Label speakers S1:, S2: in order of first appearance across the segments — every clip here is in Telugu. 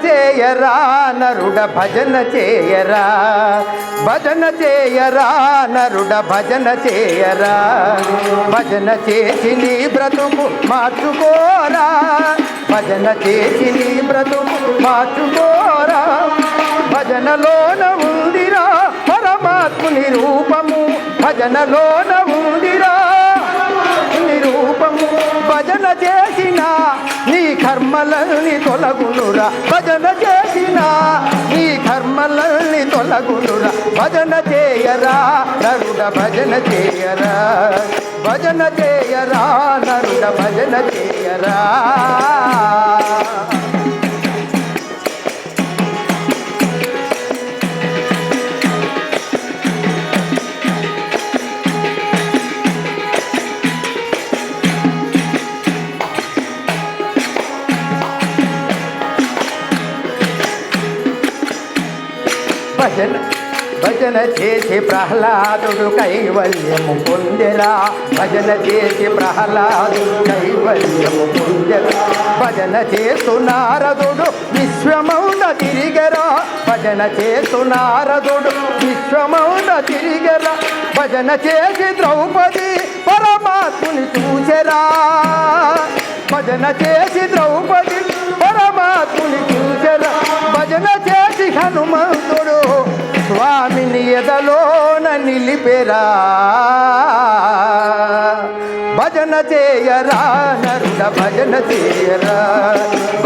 S1: చేయరా నరుడ భజన చేయరా, భజన చేయరా నరుడ భజన చేయరా, భజన చేసి నీ బ్రతుకు మార్చుకోరా, భజన చేసి నీ బ్రతుకు మార్చుకోరా. భజనలోన ఉందిరా పరమాత్ముని రూపము, భజనలోన ఉందిరా నిరూపము. భజన చేసిన నీ కర్మలని తొలగునురా, భజన చేసిన నీ కర్మలని తొలగునురా. భజన చేయరా నరుడ భజన చేయరా, భజన చేయరా నరుడ భజన చేయరా. భజన భజన చేసి ప్రహ్లాదుడు కైవల్యము పొందెరా, భజన చేసి ప్రహ్లాదుడు కైవల్యము పొందెరా. భజన చేస్తు నారదుడు విశ్వమౌన తిరిగరా, భజన చేస్తు నారదుడు విశ్వమౌన తిరిగరా. భజన చేసి ద్రౌపది పరమాత్ముని చూచెరా, భజన చేసి ద్రౌపది పరమాత్ముని చూచెరా. భజన చేసి హనుమంతుడు స్వామిని ఎదలోన నిలిపెరా. భజన చేయరా నరుడ భజన చేయరా,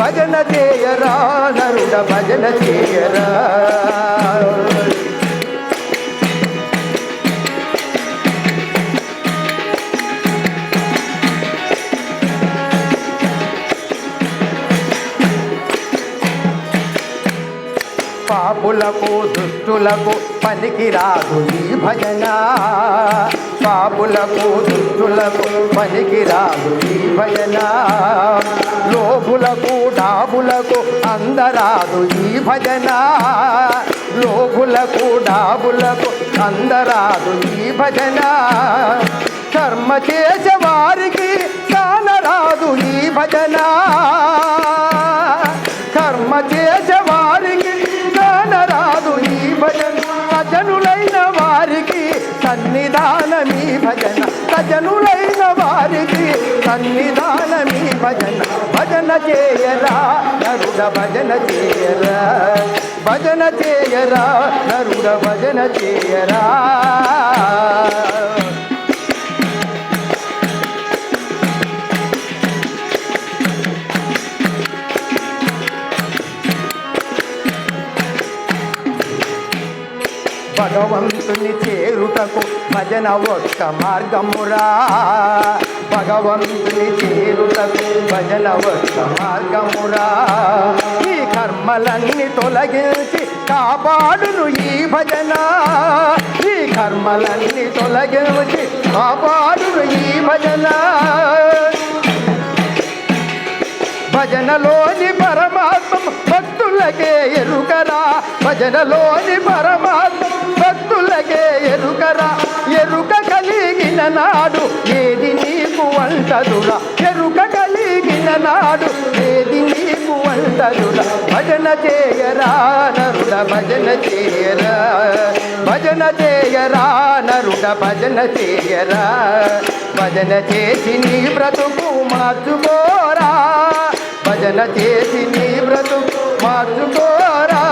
S1: భజన చేయరా నరుడ భజన చేయరా. పాపులకు దుష్టులకు పనికిరాదు ఈ భజన, పాపులకు దుష్టులకు పనికిరాదు ఈ భజన. లోభులకు డాబులకు అందరాదు ఈ భజన, లోభులకు డాబులకు అందరాదు ఈ భజన. కర్మ చేసే వారికి కానరాదు ఈ భజన, కర్మ చేసే వారికి కానరాదు ఈ భజన. సజనులైన వారికి సన్నిధానమీ భజన, సజనులైన వారికి సన్నిధానమీ భజన. భజన చేయరా నరుడ భజన చేయరా, భజన చేయరా నరుడ భజన చేయరా. భగవంతుని చేరుటకు భజన ఒక్క మార్గమురా, భగవంతుని చేరుటకు భజన ఒక్క మార్గమురా. ఈ కర్మలన్నీ తొలగించి కాపాడును ఈ భజన, ఈ కర్మలన్నీ తొలగించి కాపాడును ఈ భజన. భజనలోని పరమాత్మ భక్తులకే ఎరుకరా, భజనలోని పరమాత్మ భక్తులకే ఎరుకరా. ఎరుక కలిగిన నాడు ఏది నీకు వంటదురా, ఎరుక కలిగిన నాడు ఏది నీకు వంటదురా. భజన చేయరా నరుడ భజన చేయరా, భజన చేయరా నరుడ భజన చేయరా. భజన చేసి నీ బ్రతుకు మార్చుకోరా, భజన చేసి నీ బ్రతుకు మార్చుకోరా.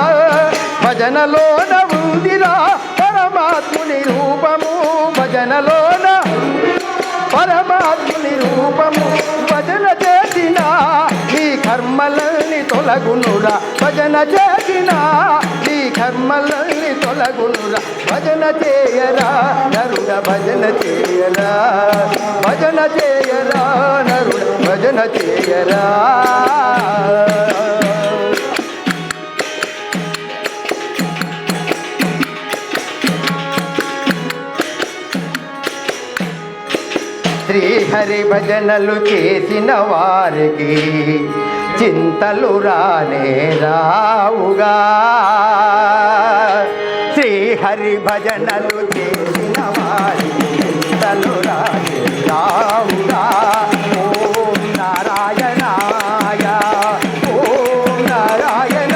S1: భజనలోన ఉందిరా పరమాత్ముని రూపము, భజనలోన పరమాత్ముని రూపము. భజన చేసిన నీ కర్మలని తొలగునురా, భజన చేసిన నీ కర్మలని తొలగునురా. భజన చేయరా నరుడ భజన చేయరా, భజన చేయరా నరుడ భజన చేయరా. శ్రీహరి భజనలు చేసిన వారికి చింతలు రానే రావుగా, శ్రీహరి భజనలు చేసిన వారికి చింతలు రానే రావుగా. ఓం నారాయణాయ, ఓం నారాయణ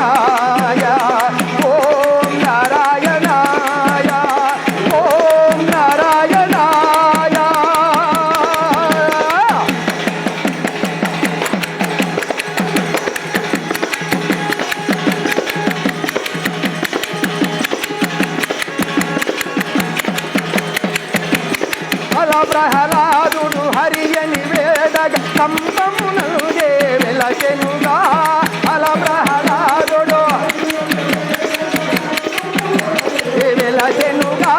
S1: ప్రహ్లాదుడు హరియని వేదగ కంపమునుదే వెలచెనుగా అల ప్రహ్లాదుడు వెలచెనుగా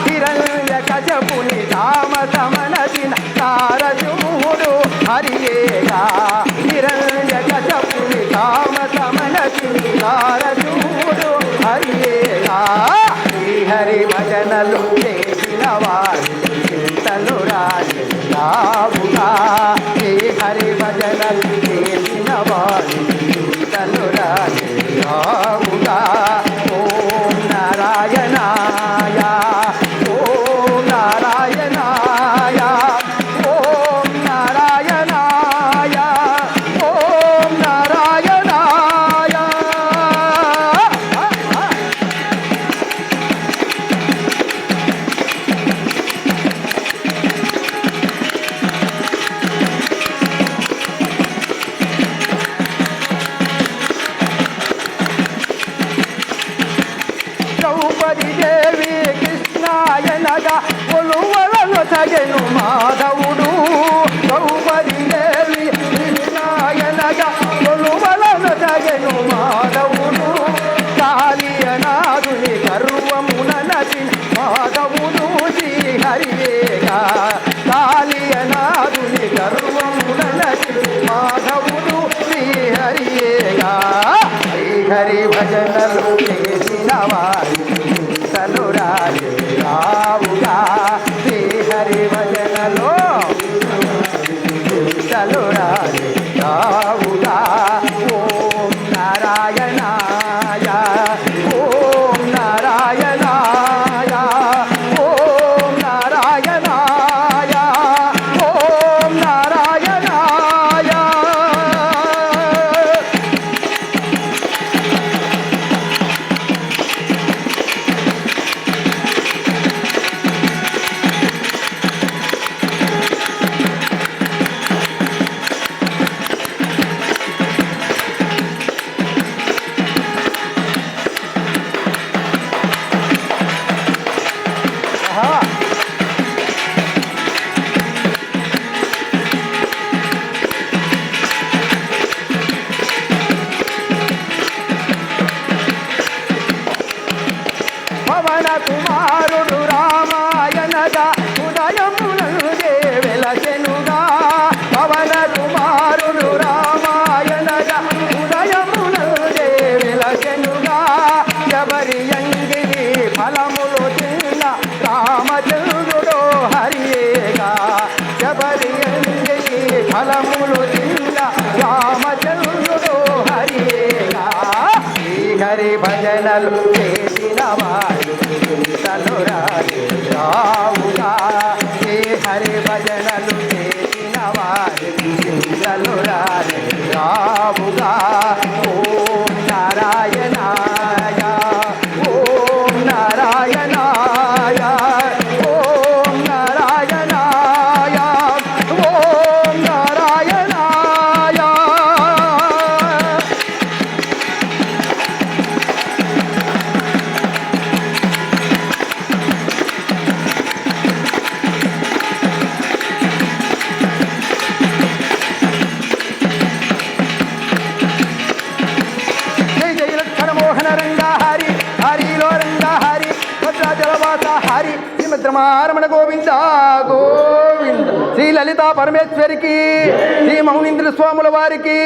S1: హిరణ్య కశపుని తామసమనసిన నారసింహుడు హరియేగా హిరణ్య కశపుని తామసమనసిన నారసింహుడు హరియేగా హరి భజనలు చేసిన వారి చింతలు రాజుగా హరి భజనలు చేసిన వారి చింతలు రాజుగా ఓం నారాయణాయ ఓం నారాయణాయ ఓం నారాయణాయ ఓం నారాయణాయ. ద్రౌపది దేవి కృష్ణాయనగా కొలువలను తగెను మాధవుడు ద్రౌపది దేవి కృష్ణాయనగా కొలువలను తగెను మాధవుడు కాళీయనాథుని గర్వమున నటి మాధవుడు శ్రీహరియేగా కాళీయనాథుని గర్వమున నటి మాధవుడు శ్రీహరియేగా హరి భజనలు చేసిన వారి చింతలు రావుగా శ్రీ హరి భజనలో చింతలు రావుగా ఓం నారాయణాయ ఓం నారాయణాయ ఓం నారాయణాయ ఓం నారాయణాయ. పవన కుమారుడు రామాయణగా ఉదయమునందే వెలచెనుగా పవన కుమారుడు రామాయణగా ఉదయమునందే వెలచెనుగా ఎవరి అంగిలి ఫలములు తిన్న రామచంద్రుడు హరియేగా ఎవరి అంగిలి ఫలములు తిన్న రామచంద్రుడు హరియేగా హరి భజనలు చేసిన వారి చింతలు రావుగా హరి భజనలు చేసిన వారి చింతలు రావుగా ఓం నారాయణాయ ఓం నారాయణాయ ఓం నారాయణాయ ఓం నారాయణాయ. హరి శ్రీమద్రమారమణ గోవింద గోవింద శ్రీ లలితా పరమేశ్వరికి శ్రీ మౌనీంద్ర స్వాముల వారికి